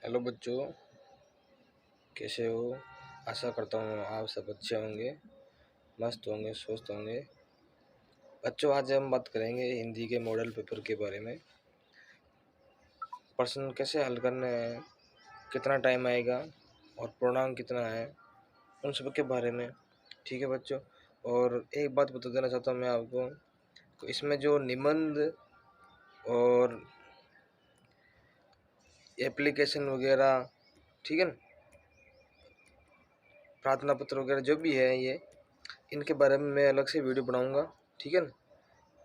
Hello बच्चों, कैसे हो? आशा करता हूँ आप सब अच्छे होंगे, मस्त होंगे, स्वस्थ होंगे। बच्चों, आज हम बात करेंगे हिंदी के मॉडल पेपर के बारे में। प्रश्न कैसे हल करने हैं, कितना टाइम आएगा और पूर्णांक कितना है, उन सब के बारे में। ठीक है बच्चों। और एक बात बता देना चाहता हूँ मैं आपको, तो इसमें जो निबंध और एप्लीकेशन वगैरह, ठीक है ना, प्रार्थना पत्र वगैरह जो भी है, ये इनके बारे में मैं अलग से वीडियो बनाऊंगा। ठीक है ना,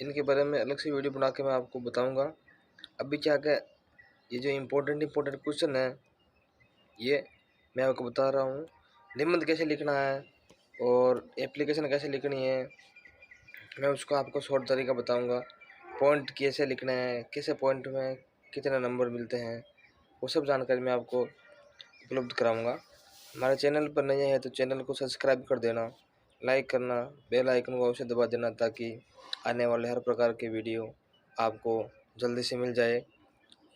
इनके बारे में अलग से वीडियो बना के मैं आपको बताऊंगा। अभी क्या क्या ये जो इम्पोर्टेंट क्वेश्चन है, ये मैं आपको बता रहा हूँ। निबंध कैसे लिखना है और एप्लीकेशन कैसे लिखनी है, मैं उसको आपको शॉर्ट तरीका बताऊंगा। पॉइंट कैसे लिखना है, कैसे पॉइंट में कितने नंबर मिलते हैं, वो सब जानकारी मैं आपको उपलब्ध कराऊंगा। हमारे चैनल पर नए हैं तो चैनल को सब्सक्राइब कर देना, लाइक करना, बेल आइकन को अवश्य दबा देना, ताकि आने वाले हर प्रकार के वीडियो आपको जल्दी से मिल जाए।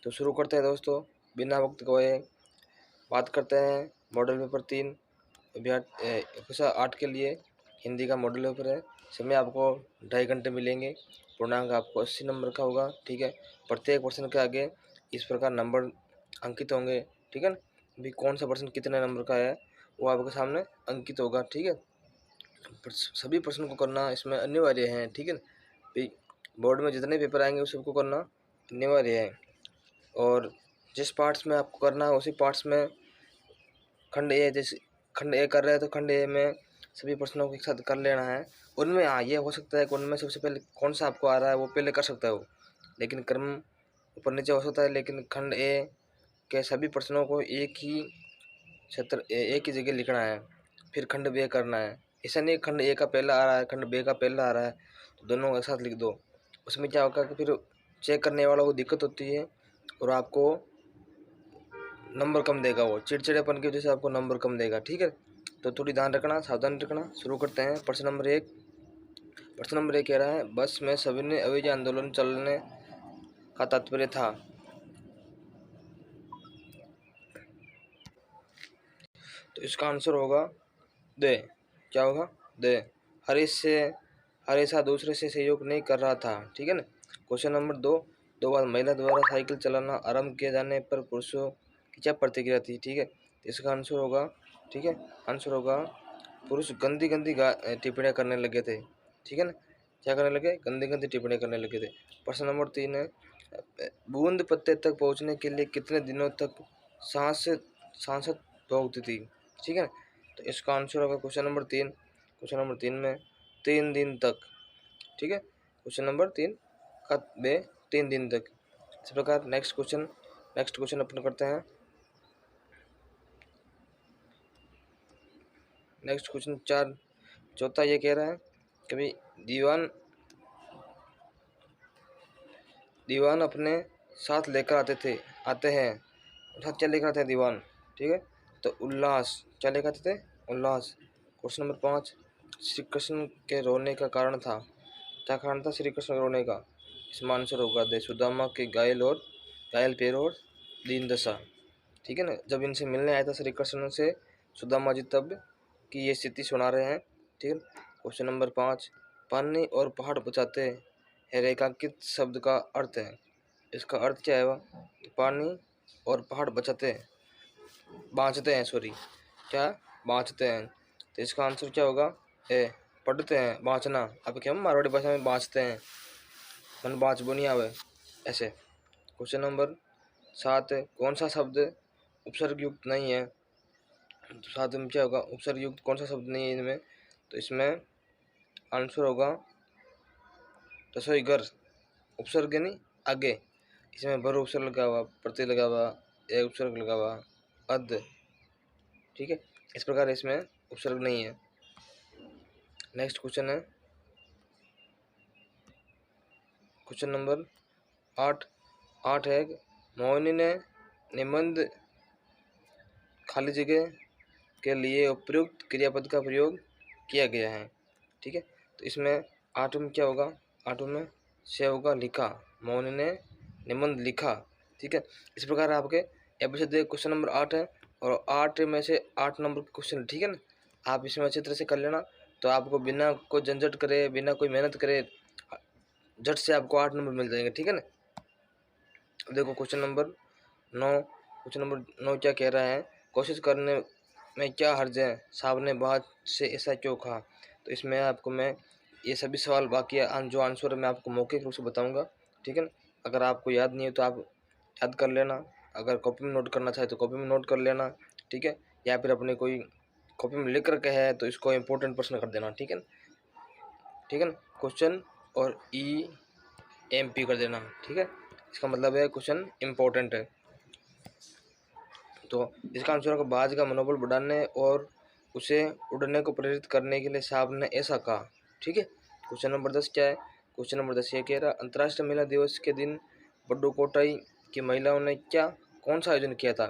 तो शुरू करते हैं दोस्तों, बिना वक्त गवाए। बात करते हैं मॉडल पेपर 3 कक्षा 8 के लिए। हिंदी का मॉडल पेपर है। समय आपको 2.5 घंटे मिलेंगे। पूर्णांक आपको 80 नंबर का होगा। ठीक है, प्रत्येक प्रश्न के आगे इस प्रकार नंबर अंकित होंगे। ठीक है ना, अभी कौन सा प्रश्न कितने नंबर का है वो आपके सामने अंकित होगा। ठीक है, सभी प्रश्न को करना इसमें अनिवार्य है। ठीक है ना, भाई बोर्ड में जितने पेपर आएंगे उस सबको करना अनिवार्य है। और जिस पार्ट्स में आपको करना है उसी पार्ट्स में खंड ए, जैसे खंड ए कर रहे हैं तो खंड ए में सभी प्रश्नों को एक साथ कर लेना है। उनमें हाँ, ये हो सकता है कि उनमें सबसे पहले कौन सा आपको आ रहा है वो पहले कर सकता है वो, लेकिन क्रम ऊपर नीचे हो सकता है। लेकिन खंड ए के सभी प्रश्नों को एक ही एक ही जगह लिखना है, फिर खंड बे करना है। ऐसा नहीं खंड ए का पहला आ रहा है खंड बे का पहला आ रहा है तो दोनों एक साथ लिख दो। उसमें क्या होगा कि फिर चेक करने वालों को दिक्कत होती है और आपको नंबर कम देगा, वो चिड़चिड़ेपन की वजह से आपको नंबर कम देगा। ठीक है, तो थोड़ी ध्यान रखना, सावधान रखना। शुरू करते हैं। प्रश्न नंबर 1। प्रश्न नंबर 1 कह रहा है, बस में सविनय अवैध आंदोलन चलने का तात्पर्य था। तो इसका आंसर होगा दे। क्या होगा? दे। हरीशा दूसरे से सहयोग नहीं कर रहा था। ठीक है ना। Question number 2। 2 बार महिला द्वारा साइकिल चलाना आरंभ किए जाने पर पुरुषों की क्या प्रतिक्रिया थी? ठीक है, तो इसका आंसर होगा, ठीक है, आंसर होगा पुरुष गंदी गंदी टिप्पणियाँ करने लगे थे। ठीक है ना, क्या करने लगे? गंदी गंदी टिप्पणियाँ करने लगे थे। प्रश्न नंबर 3 है, बूंद पत्ते तक पहुंचने के लिए कितने दिनों तक सांसद भोगती थी? ठीक है, तो इसका आंसर होगा क्वेश्चन नंबर 3 में 3 दिन तक। ठीक है, क्वेश्चन नंबर 3 का बे 3 दिन तक। इस प्रकार नेक्स्ट क्वेश्चन अपन करते हैं। नेक्स्ट क्वेश्चन 4 चौथा ये कह रहा है कि भाई दीवान अपने साथ लेकर आते हैं साथ क्या लेकर आते हैं दीवान? ठीक है, तो उल्लास। क्या लेकर आते थे? उल्लास। क्वेश्चन नंबर 5, श्री कृष्ण के रोने का कारण था। क्या कारण था श्री कृष्ण रोने का? इसमें आंसर होगा दे सुदामा के घायल पैर और दीन दशा। ठीक है ना, जब इनसे मिलने आया था श्री कृष्ण से सुदामा जी, तब की ये स्थिति सुना रहे हैं। ठीक है, क्वेश्चन नंबर 5, पानी और पहाड़ बचाते हैं रेखांकित शब्द का अर्थ है। इसका अर्थ क्या है? वह पानी और पहाड़ बाँचते हैं, सॉरी, क्या बाँचते हैं। तो इसका आंसर क्या होगा? ए, पढ़ते हैं, बाँचना। अब क्या मारवाड़ी भाषा में बाँचते हैं, मन बाँच बुनिया हुए ऐसे। क्वेश्चन नंबर 7, कौन सा शब्द उपसर्ग युक्त नहीं है? तो 7 में क्या होगा? उपसर्ग युक्त कौन सा शब्द नहीं है इनमें? तो इसमें आंसर होगा रसोई घर। उपसर्ग नहीं आगे, इसमें भर उपसर्ग लगा हुआ, प्रत्यय लगा हुआ, एक उपसर्ग लगा हुआ, अध। ठीक है, इस प्रकार इसमें उपसर्ग नहीं है। नेक्स्ट क्वेश्चन है क्वेश्चन नंबर 8 है, मोहिनी ने निबंध खाली जगह के लिए उपयुक्त क्रियापद का प्रयोग किया गया है। ठीक है, तो इसमें 8 में क्या होगा? 8 में से होगा लिखा। मोहिनी ने निबंध लिखा। ठीक है, इस प्रकार आपके यहाँ से क्वेश्चन नंबर 8 है और 8 में से 8 नंबर का क्वेश्चन है, ठीक है ना। आप इसमें अच्छी तरह से कर लेना, तो आपको बिना कोई झंझट करे, बिना कोई मेहनत करे, झट से आपको 8 नंबर मिल जाएंगे, ठीक है ना। देखो क्वेश्चन नंबर 9 क्या कह रहा है, कोशिश करने में क्या हर्ज है, साहब ने बात से ऐसा क्यों कहा। तो इसमें आपको मैं ये सभी सवाल बाकी जो आंसर है मैं आपको मौखिक रूप से बताऊंगा, ठीक है ना। अगर आपको याद नहीं है तो आप याद कर लेना, अगर कॉपी में नोट करना चाहे तो कॉपी में नोट कर लेना, ठीक है, या फिर अपने कोई कॉपी में लिख करके है तो इसको इम्पोर्टेंट प्रश्न कर देना, ठीक है ना, ठीक है ना। क्वेश्चन और EMP कर देना, ठीक है, इसका मतलब है क्वेश्चन इम्पोर्टेंट है। तो इसका आंसर होगा बाज का मनोबल बढ़ाने और उसे उड़ने को प्रेरित करने के लिए साहब ने ऐसा कहा, ठीक है। क्वेश्चन नंबर 10 क्या है, क्वेश्चन नंबर 10 ये कह रहा अंतर्राष्ट्रीय महिला दिवस के दिन बड्डूकोटाई की महिलाओं ने कौन सा आयोजन किया था।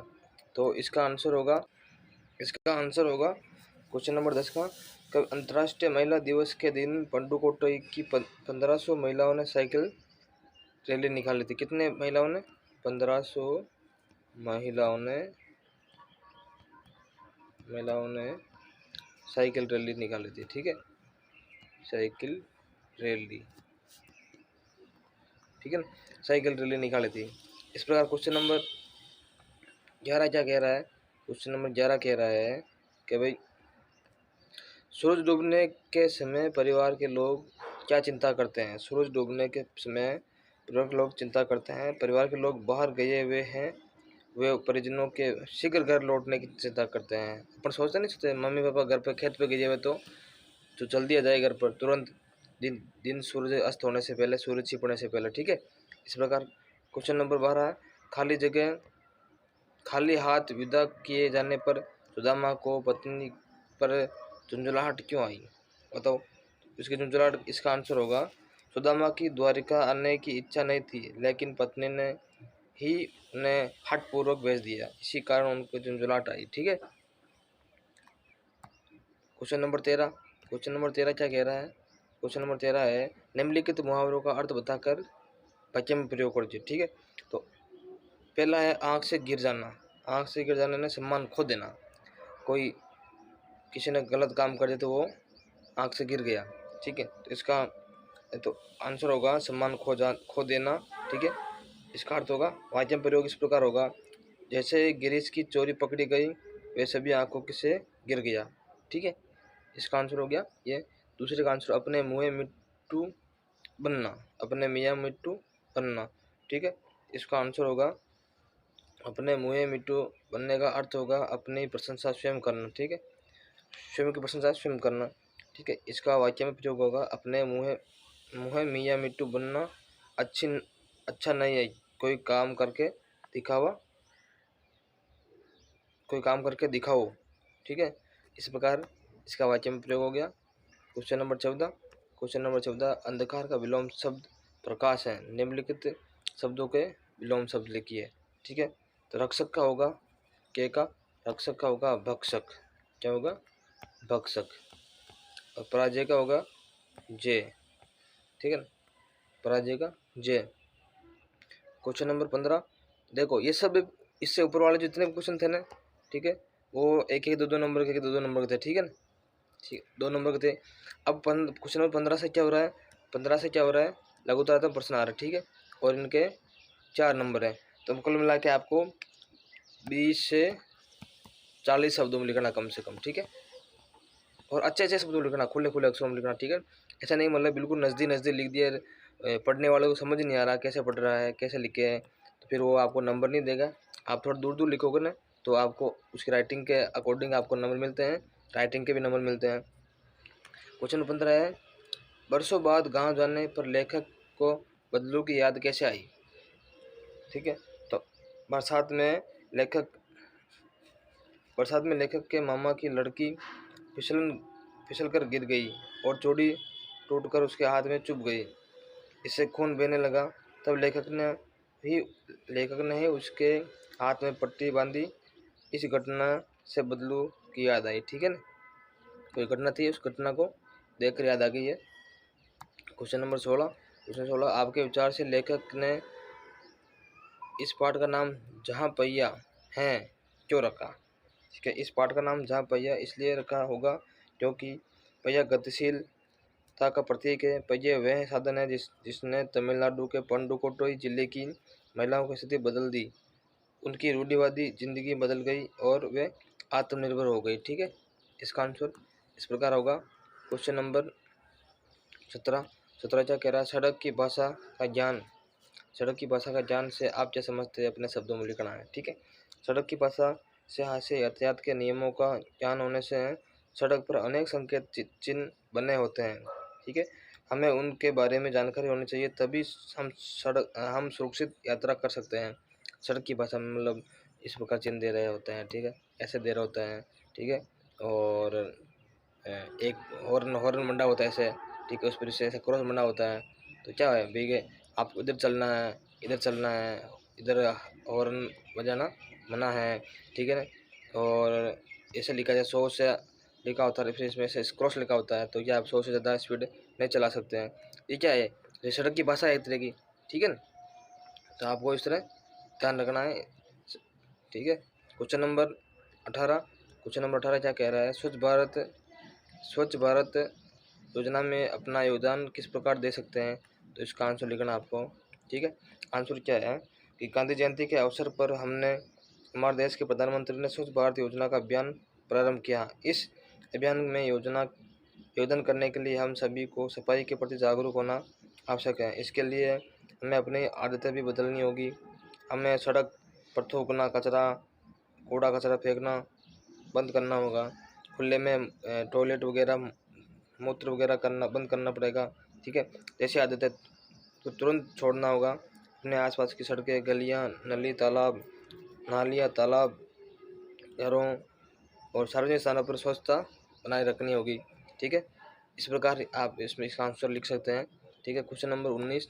तो इसका आंसर होगा क्वेश्चन नंबर 10 का, कब अंतर्राष्ट्रीय महिला दिवस के दिन पंडुकोट्टई की 1500 महिलाओं ने साइकिल रैली निकाली थी। कितने महिलाओं ने, 1500 महिलाओं ने साइकिल रैली निकाली थी, ठीक है, साइकिल रैली, ठीक है ना, साइकिल रैली निकाली थी। इस प्रकार क्वेश्चन नंबर 11 क्या कह रहा है, क्वेश्चन नंबर 11 कह रहा है कि भाई सूरज डूबने के समय परिवार के लोग क्या चिंता करते हैं। सूरज डूबने के समय परिवार के लोग चिंता करते हैं, परिवार के लोग बाहर गए हुए हैं, वे परिजनों के शीघ्र घर लौटने की चिंता करते हैं। अपन सोचते नहीं सोचते मम्मी पापा घर पे खेत पे गए हुए तो जल्दी आ जाए घर पर तुरंत, दिन सूरज अस्त होने से पहले, सूरज छिपने से पहले, ठीक है। इस प्रकार क्वेश्चन नंबर 12 खाली हाथ विदा किए जाने पर सुदामा को पत्नी पर झुंझुलाहट क्यों आई। बताओ इसकी झुंझुलाहट, इसका आंसर होगा सुदामा की द्वारिका आने की इच्छा नहीं थी, लेकिन पत्नी ने ही उन्हें हठपूर्वक भेज दिया, इसी कारण उनको झुंझुलाहट आई, ठीक है। क्वेश्चन नंबर 13 क्या कह रहा है, क्वेश्चन नंबर 13 है निम्नलिखित मुहावरों का अर्थ बताकर वाक्य में प्रयोग करिए, ठीक है। तो पहला है आंख से गिर जाने ने सम्मान खो देना। कोई किसी ने गलत काम कर दिया तो वो आंख से गिर गया, ठीक है, तो इसका तो आंसर होगा सम्मान खो देना, ठीक है। इसका अर्थ होगा वाक्य में प्रयोग इस प्रकार होगा, जैसे गिरीश की चोरी पकड़ी गई वैसे भी आंखों से गिर गया, ठीक है। इसका आंसर हो गया ये। दूसरे का आंसर अपने मुँह मिट्टू बनना, ठीक है। इसका आंसर होगा अपने मुँह मिट्टू बनने का अर्थ होगा अपनी प्रशंसा स्वयं करना, ठीक है, स्वयं की प्रशंसा स्वयं करना, ठीक है। इसका वाक्य में प्रयोग होगा अपने मुँह मियाँ मिट्टू बनना अच्छा नहीं है, कोई काम करके दिखाओ, ठीक है। इस प्रकार इसका वाक्य में प्रयोग हो गया। क्वेश्चन नंबर 14 अंधकार का विलोम शब्द प्रकाश है, निम्नलिखित शब्दों के विलोम शब्द लिखिए, ठीक है। तो रक्षक का होगा रक्षक का होगा भक्षक, क्या होगा, भक्षक, और पराजय का होगा जय, ठीक है ना, पराजय का जय। क्वेश्चन नंबर 15 देखो ये सब इससे ऊपर वाले जितने क्वेश्चन थे ना, ठीक है, वो एक दो नंबर के, थे, ठीक है ना, ठीक 2 नंबर के थे। अब क्वेश्चन नंबर 15 से क्या हो रहा है, लघुतारतम प्रश्न आ रहा है, ठीक है, और इनके 4 नंबर हैं। तो कुल मिला के आपको 20 से 40 शब्दों में लिखना कम से कम, ठीक है, और अच्छे शब्दों में लिखना, खुले अक्षरों में लिखना, ठीक है। ऐसा नहीं मतलब बिल्कुल नज़दीक लिख दिया, पढ़ने वाले को समझ नहीं आ रहा कैसे पढ़ रहा है, कैसे लिखे हैं, तो फिर वो आपको नंबर नहीं देगा। आप थोड़ा दूर लिखोगे ना तो आपको उसकी राइटिंग के अकॉर्डिंग आपको नंबर मिलते हैं, राइटिंग के भी नंबर मिलते हैं। क्वेश्चन 15 है बरसों बाद गांव जाने पर लेखक को बदलू की याद कैसे आई, ठीक है। तो बरसात में लेखक के मामा की लड़की फिसल कर गिर गई और चोटी टूटकर उसके हाथ में चुभ गई, इससे खून बहने लगा। तब लेखक ने ही उसके हाथ में पट्टी बांधी। इस घटना से बदलू की याद आई, ठीक है ना, कोई घटना थी उस घटना को देखकर याद आ गई है। क्वेश्चन नंबर 16 आपके विचार से लेखक ने इस पाठ का नाम जहाँ पहिया हैं क्यों रखा? ठीक है, इस पाठ का नाम जहाँ पहिया इसलिए रखा होगा क्योंकि पहिया गतिशीलता का प्रतीक है। पहिए वह साधन है जिसने तमिलनाडु के पंडुकोट्टई जिले की महिलाओं की स्थिति बदल दी। उनकी रूढ़िवादी जिंदगी बदल गई और वे आत्मनिर्भर हो गई। ठीक है, इसका आंसर इस प्रकार होगा। क्वेश्चन नंबर 17 क्या कह रहा है? सड़क की भाषा का ज्ञान से आप क्या समझते हैं? अपने शब्दों में लिखना है। ठीक है, सड़क की भाषा से यातायात के नियमों का ज्ञान होने से सड़क पर अनेक संकेत चिन्ह बने होते हैं। ठीक है, हमें उनके बारे में जानकारी होनी चाहिए, तभी हम सुरक्षित यात्रा कर सकते हैं। सड़क की भाषा में मतलब इस प्रकार चिन्ह दे रहे होते हैं। ठीक है, ऐसे दे रहे होता है। ठीक है, और एक हॉर्न हॉर्न बंधा होता है ऐसे। ठीक है, उस पर से ऐसे क्रॉस बना होता है। तो क्या है भैया, आपको इधर चलना है, इधर चलना है, इधर हॉर्न बजाना मना है। ठीक है ना, और ऐसे लिखा जाए 100 से लिखा होता है, फिर इसमें से क्रॉस लिखा होता है, तो क्या आप 100 से ज़्यादा स्पीड नहीं चला सकते हैं। ये क्या है? ये सड़क की भाषा है एक तरह की। ठीक है ना, तो आपको इस तरह ध्यान रखना है। ठीक है, क्वेश्चन नंबर 18 क्या कह रहा है? स्वच्छ भारत योजना में अपना योगदान किस प्रकार दे सकते हैं? तो इसका आंसर लिखना आपको। ठीक है, आंसर क्या है कि गांधी जयंती के अवसर पर हमारे देश के प्रधानमंत्री ने स्वच्छ भारत योजना का अभियान प्रारंभ किया। इस अभियान में योगदान करने के लिए हम सभी को सफाई के प्रति जागरूक होना आवश्यक है। इसके लिए हमें अपनी आदतें भी बदलनी होगी। हमें सड़क पर थूकना, कूड़ा कचरा फेंकना बंद करना होगा। खुले में टॉयलेट वगैरह, मूत्र वगैरह करना बंद करना पड़ेगा। ठीक है, ऐसी आदतें तो तुरंत छोड़ना होगा। अपने आसपास की सड़कें, गलियां, नालियां, तालाब, घरों और सार्वजनिक स्थानों पर स्वच्छता बनाए रखनी होगी। ठीक है, इस प्रकार आप इसमें इसका आंसर लिख सकते हैं। ठीक है, क्वेश्चन नंबर 19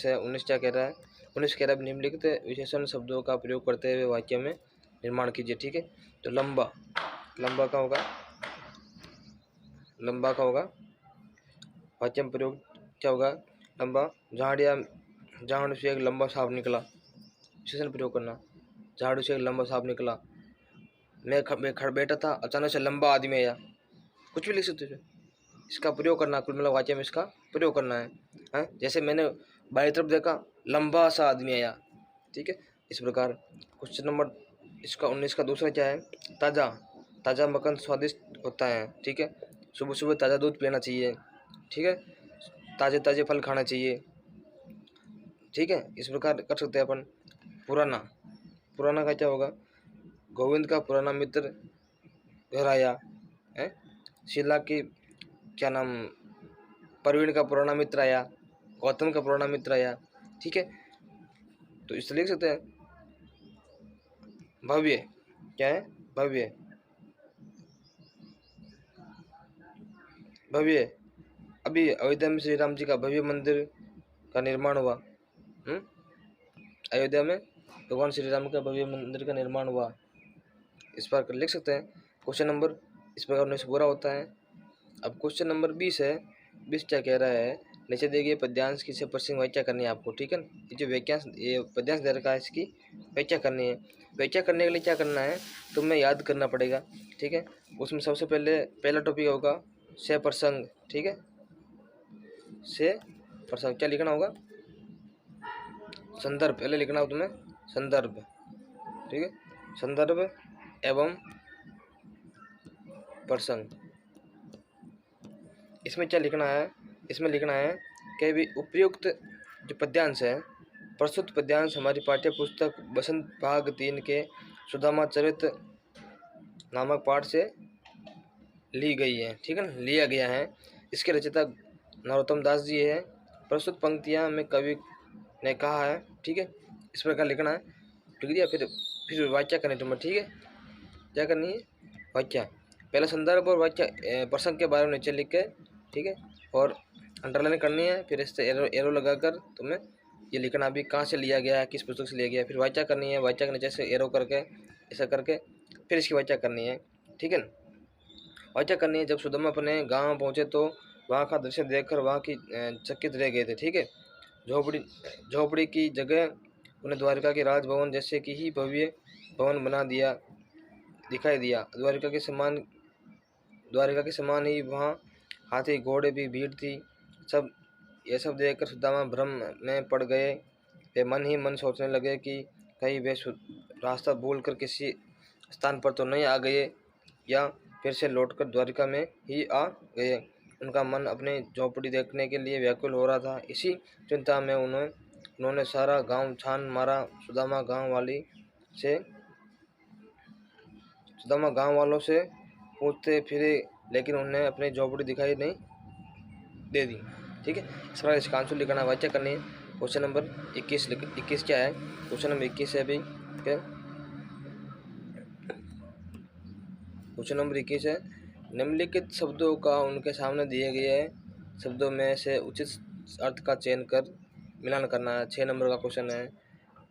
है। 19 क्या कह रहा है? 19 कह रहा है निम्नलिखित विशेषण शब्दों का प्रयोग करते हुए वाक्य में निर्माण कीजिए। ठीक है, तो लंबा का होगा वाक्य में प्रयोग क्या होगा? लंबा। झाड़ू से एक लंबा सांप निकला, विशेषण प्रयोग करना। झाड़ू से एक लंबा सांप निकला। मैं खड़ बैठा था, अचानक से लंबा आदमी आया। कुछ भी लिख सकते हो, इसका प्रयोग करना, कुल मतलब वाक्य में इसका प्रयोग करना है। जैसे मैंने बाई तरफ देखा, लंबा सा आदमी आया। ठीक है, इस प्रकार। क्वेश्चन नंबर इसका 19 का दूसरा क्या है? ताज़ा मक्खन स्वादिष्ट होता है। ठीक है, सुबह सुबह ताज़ा दूध पीना चाहिए। ठीक है, ताज़े फल खाना चाहिए। ठीक है, इस प्रकार कर सकते हैं अपन। पुराना का क्या होगा? गोविंद का पुराना मित्र घर आया है। शीला की क्या नाम, प्रवीण का पुराना मित्र आया, गौतम का पुराना मित्र आया। ठीक है, तो इससे लिख सकते हैं। भव्य क्या है? भव्य अभी अयोध्या में श्री राम जी का भव्य मंदिर का निर्माण हुआ। अयोध्या में भगवान श्री राम का भव्य मंदिर का निर्माण हुआ। इस पर लिख सकते हैं। क्वेश्चन नंबर इस प्रकार 19 पूरा होता है। अब क्वेश्चन नंबर 20 है। 20 क्या कह रहा है? नीचे देखिए पद्यांश की से प्रश्न व्याख्या करनी है आपको। ठीक है, ये जो ये पद्यांश दे रखा है, इसकी व्याख्या करनी है। व्याख्या करने के लिए क्या करना है? तुम्हें याद करना पड़ेगा। ठीक है, उसमें सबसे पहला टॉपिक होगा से प्रसंग। ठीक है, से प्रसंग क्या लिखना होगा? संदर्भ पहले लिखना हो तुम्हें, संदर्भ। ठीक है, संदर्भ एवं प्रसंग। इसमें क्या लिखना है? इसमें लिखना है कि भी उपयुक्त जो पद्यांश है, प्रस्तुत पद्यांश हमारी पाठ्य पुस्तक बसंत भाग 3 के सुदामा चरित नामक पाठ से ली गई है। ठीक है ना, लिया गया है। इसके रचयिता नरोत्तम दास जी है। प्रस्तुत पंक्तियां में कवि ने कहा है। ठीक है, इस प्रकार लिखना है। ठीक है, फिर वाक्य करनी तुम्हें। ठीक है, क्या करनी है? वाक्य। पहले संदर्भ और वाक्य प्रसंग के बारे में नीचे लिख के, ठीक है, और अंडरलाइन करनी है। फिर इससे एरो लगाकर तुम्हें ये लिखना भी कहाँ से लिया गया है, किस पुस्तक से लिया गया है। फिर वाक्य करनी है, वाक्य के नीचे से एरो करके ऐसा करके फिर इसकी वाक्य करनी है। ठीक है ना, वाक्य करनी है। जब सुदामा अपने गाँव पहुँचे तो वहाँ का दृश्य देखकर वहाँ की चकित रह गए थे। ठीक है, झोपड़ी की जगह उन्हें द्वारका के राजभवन जैसे कि ही भव्य भवन बना दिया, दिखाई दिया। द्वारिका के समान ही वहाँ हाथी घोड़े भी भीड़ थी। सब ये सब देखकर सुदामा भ्रम में पड़ गए। वे मन ही मन सोचने लगे कि कहीं वे रास्ता भूलकर किसी स्थान पर तो नहीं आ गए, या फिर से लौटकर द्वारिका में ही आ गए। उनका मन अपनी झोपड़ी देखने के लिए व्याकुल हो रहा था। इसी चिंता में उन्होंने सारा गांव छान मारा। सुदामा गांव वालों से पूछते फिरे, लेकिन उन्हें अपनी झोपड़ी दिखाई नहीं दे दी। ठीक है, इस प्रकार इसका आंसर लिखना, वाक्य करनी है। क्वेश्चन नंबर 21 क्या है? क्वेश्चन नंबर 21 है अभी। क्वेश्चन नंबर 21 है, निम्नलिखित शब्दों का उनके सामने दिए गए शब्दों में से उचित अर्थ का चयन कर मिलान करना है। 6 नंबर का क्वेश्चन है,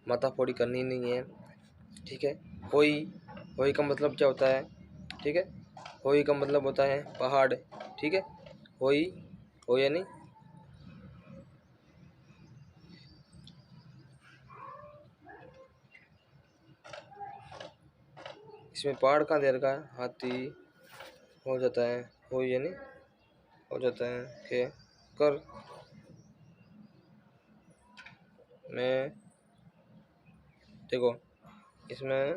माथाफोड़ी करनी नहीं है। ठीक है, होई का मतलब क्या होता है? ठीक है, होई का मतलब होता है पहाड़। ठीक है, होई यानी इसमें पहाड़ कहाँ दे रखा है? हाथी हो जाता है, होई यानी हो जाता है के कर में। देखो इसमें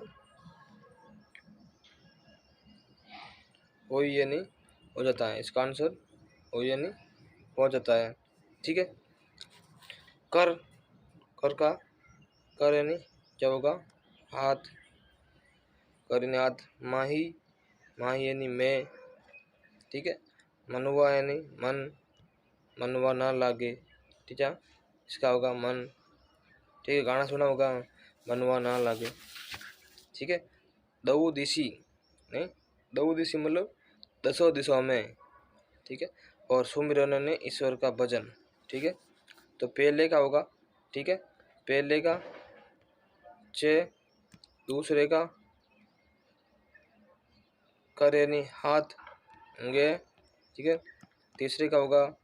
होई यानी हो जाता है, इसका आंसर होई यानी हो जाता है। ठीक है, कर यानी क्या होगा? हाथ, कर यानी हाथ। माही यानी मैं। ठीक है, मनुआ यानी मन, मनवा ना लागे। ठीक है, इसका होगा मन। ठीक है, गाना सुना होगा, मनवा ना लागे। ठीक है, दऊ दिशी नहीं, दऊ दिशी मतलब 10 दिशाओं में। ठीक है, और सुमिरन ने ईश्वर का भजन। ठीक है, तो पहले का होगा, ठीक है, पहले का चे, दूसरे का कर यानी हाथ गे। ठीक है, तीसरे का होगा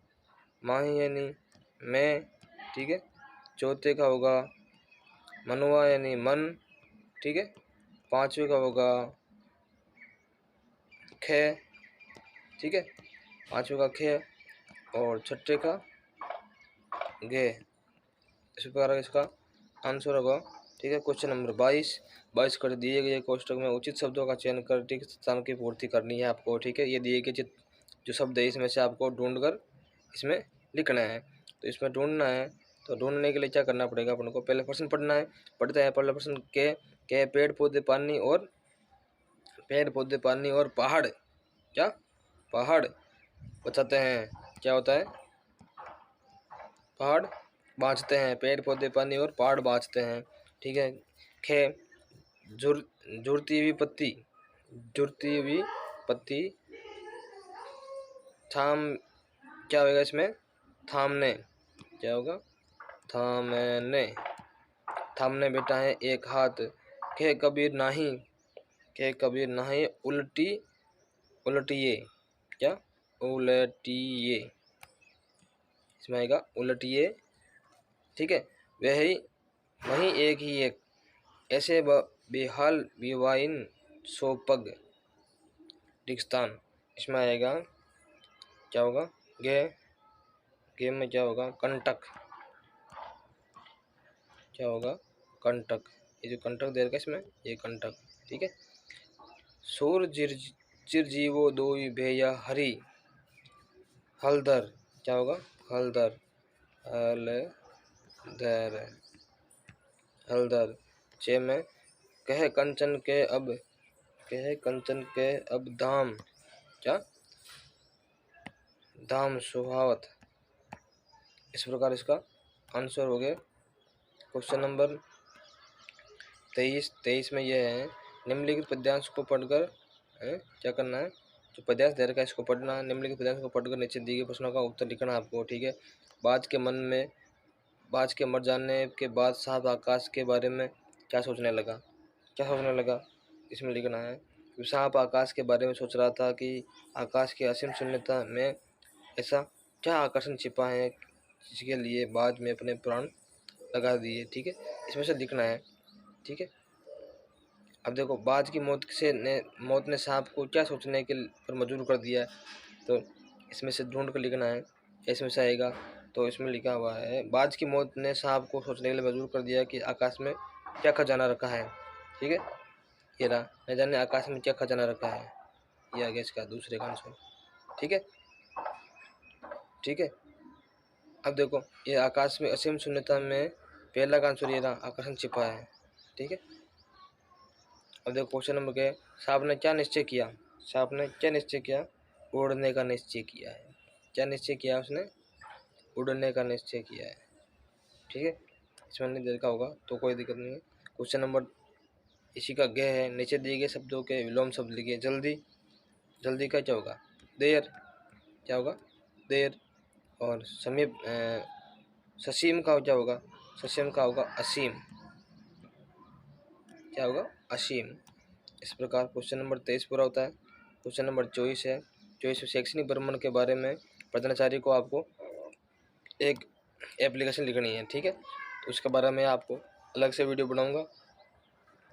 माही यानी मैं। ठीक है, चौथे का होगा मनवा यानी मन। ठीक है, पांचवे का होगा खे। ठीक है, पांचवे का खे, और छठे का गे। इस प्रकार इसका आंसर होगा। ठीक है, क्वेश्चन नंबर 22 कर दिए गए कोष्टक में उचित शब्दों का चयन कर ठीक स्थान की पूर्ति करनी है आपको। ठीक है, ये दिए गए जो शब्द है इसमें से आपको ढूंढकर इसमें लिखना है। तो इसमें ढूंढना है, तो ढूंढने के लिए क्या करना पड़ेगा अपन को? पहले प्रश्न पढ़ना है। पढ़ते हैं पहले प्रश्न के पेड़ पौधे पानी और पहाड़, क्या पहाड़ बचाते हैं? क्या होता है? पहाड़ बाँचते हैं। पेड़ पौधे पानी और पहाड़ बाँचते हैं। ठीक है, खे जुड़ती हुई पत्ती थाम, क्या होगा इसमें? थामने। क्या होगा? थामने बेटा है एक हाथ। खे कबीर नाही उलटिए। क्या? उलटिए, इसमें आएगा उलटिए। ठीक है, वही एक ऐसे बेहाल विवाइन सोपग डिस्तान। इसमें आएगा क्या होगा? गे में क्या होगा? कंटक। क्या होगा? कंटक। ये जो कंटक दे रखा है इसमें, ये कंटक। ठीक है, सूर चिरजीवो दोई भेया हरी हलदर। क्या होगा? हलदर हलदर। चे में कहे कंचन के अब धाम, क्या धाम सुहावत। इस प्रकार इसका आंसर हो गया। क्वेश्चन नंबर 23 में यह है, निम्नलिखित पद्यांश को पढ़कर क्या करना है? जो पद्यांश दे रखा है इसको पढ़ना है। निम्नलिखित पद्यांश को पढ़कर नीचे दिए गए प्रश्नों का उत्तर लिखना आपको। ठीक है, बाज के मर जाने के बाद साहब आकाश के बारे में क्या सोचने लगा? इसमें लिखना है कि सांप आकाश के बारे में सोच रहा था कि आकाश की असीम शून्यता में ऐसा क्या आकर्षण छिपा है जिसके लिए बाज में अपने प्राण लगा दिए। ठीक है, इसमें से लिखना है। ठीक है, अब देखो, बाज की मौत ने सांप को क्या सोचने के पर मजबूर कर दिया है, तो इसमें से ढूंढ कर लिखना है। इसमें से आएगा तो इसमें लिखा हुआ है, बाज की मौत ने सांप को सोचने के लिए मजबूर कर दिया कि आकाश में क्या खजाना रखा है। ठीक है, ये रहा, न जाने आकाश में क्या खजाना रखा है। ये आ गया इसका दूसरे का आंसर। ठीक है, ठीक है। अब देखो, ये आकाश में असीम शून्यता में पहला का आंसर ये रहा, आकर्षण छिपा है। ठीक है, अब देखो क्वेश्चन नंबर के, सांप ने क्या निश्चय किया, सांप ने क्या निश्चय किया, उड़ने का निश्चय किया है। क्या निश्चय किया उसने, उड़ने का निश्चय किया है। ठीक है, इसमें नहीं देखा होगा तो कोई दिक्कत नहीं है। क्वेश्चन नंबर इसी का ग है, नीचे दिए गए शब्दों के विलोम शब्द लिखिए। जल्दी, जल्दी का क्या होगा, देर, क्या होगा, देर। और समीप, ससीम का क्या होगा, ससीम का होगा असीम, क्या होगा, असीम। इस प्रकार क्वेश्चन नंबर 23 पूरा होता है। क्वेश्चन नंबर 24 है, 24 शैक्षणिक भ्रमण के बारे में प्रधानाचार्य को आपको एक एप्लीकेशन लिखनी है। ठीक है, तो उसके बारे में आपको अलग से वीडियो बनाऊंगा।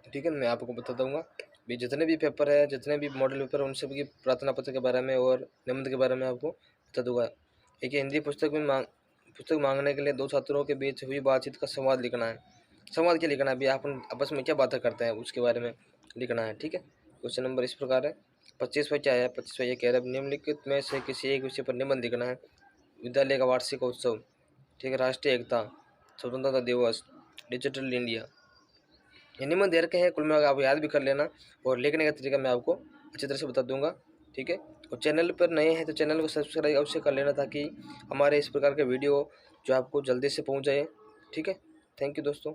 ठीक है, मैं आपको बता दूंगा भी जितने भी पेपर है, जितने भी मॉडल पेपर, उन सब की प्रार्थना पत्र के बारे में और निबंध के बारे में आपको बता दूंगा। एक हिंदी पुस्तक में पुस्तक मांगने के लिए दो छात्रों के बीच हुई बातचीत का संवाद लिखना है। संवाद क्या लिखना है, अभी आप आपस में क्या बातें करते हैं उसके बारे में लिखना है। ठीक है, क्वेश्चन नंबर इस प्रकार है। 25वां क्या है, 25वां ये कह रहा है, निम्नलिखित में से किसी एक विषय पर निबंध लिखना है। विद्यालय का वार्षिक उत्सव, ठीक है, राष्ट्रीय एकता, स्वतंत्रता दिवस, डिजिटल इंडिया, ये निबंध दे रखे हैं। कुल मिलाकर आप याद भी कर लेना और लिखने का तरीका मैं आपको अच्छी तरह से बता दूंगा। ठीक है, और चैनल पर नए हैं तो चैनल को सब्सक्राइब अवश्य कर लेना, ताकि हमारे इस प्रकार के वीडियो जो आपको जल्दी से पहुंच जाए। ठीक है, थैंक यू दोस्तों।